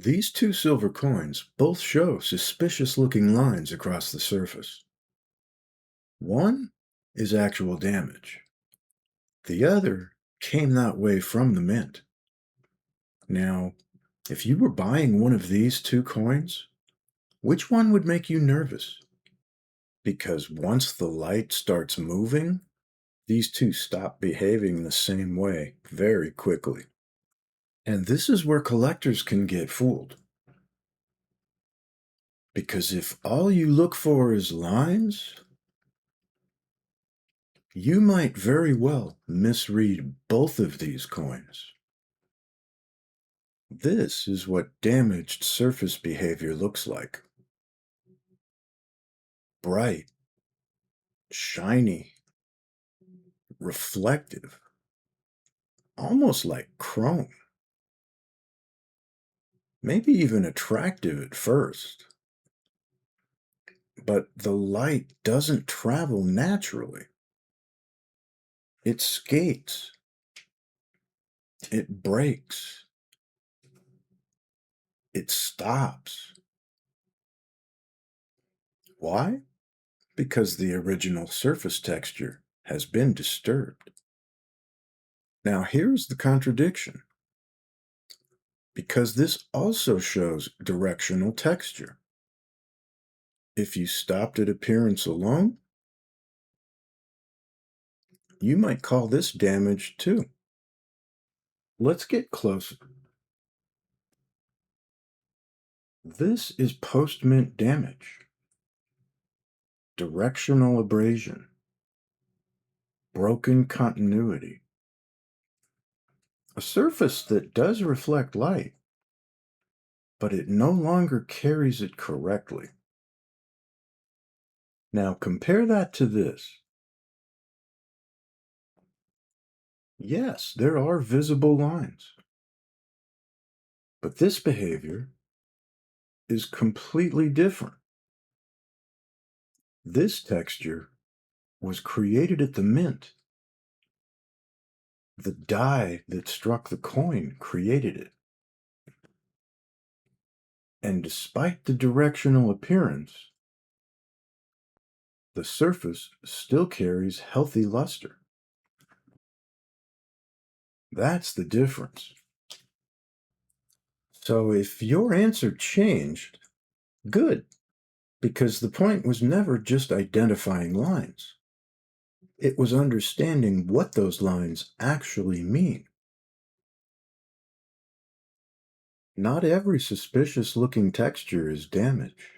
These two silver coins both show suspicious-looking lines across the surface. One is actual damage. The other came that way from the mint. Now, if you were buying one of these two coins, which one would make you nervous? Because once the light starts moving, these two stop behaving the same way very quickly. And this is where collectors can get fooled. Because if all you look for is lines, you might very well misread both of these coins. This is what damaged surface behavior looks like. Bright, shiny, reflective, almost like chrome. Maybe even attractive at first. But the light doesn't travel naturally. It skates. It breaks. It stops. Why? Because the original surface texture has been disturbed. Now here's the contradiction. Because this also shows directional texture. If you stopped at appearance alone, you might call this damage too. Let's get closer. This is post-mint damage. Directional abrasion. Broken continuity. A surface that does reflect light, but it no longer carries it correctly. Now compare that to this. Yes, there are visible lines, but this behavior is completely different. This texture was created at the mint. The die that struck the coin created it. And despite the directional appearance, the surface still carries healthy luster. That's the difference. So if your answer changed, good, because the point was never just identifying lines. It was understanding what those lines actually mean. Not every suspicious-looking texture is damage.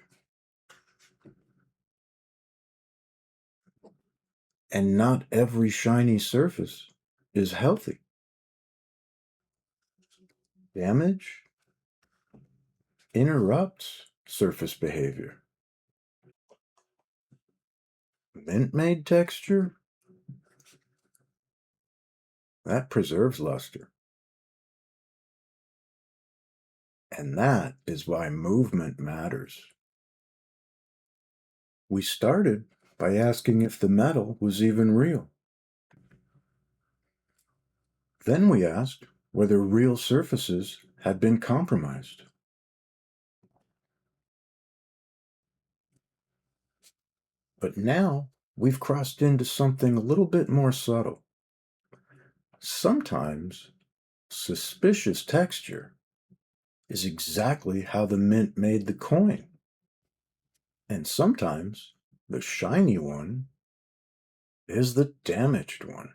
And not every shiny surface is healthy. Damage interrupts surface behavior. Mint-made texture, that preserves luster. And that is why movement matters. We started by asking if the metal was even real. Then we asked whether real surfaces had been compromised. But now we've crossed into something a little bit more subtle. Sometimes suspicious texture is exactly how the mint made the coin. And sometimes the shiny one is the damaged one.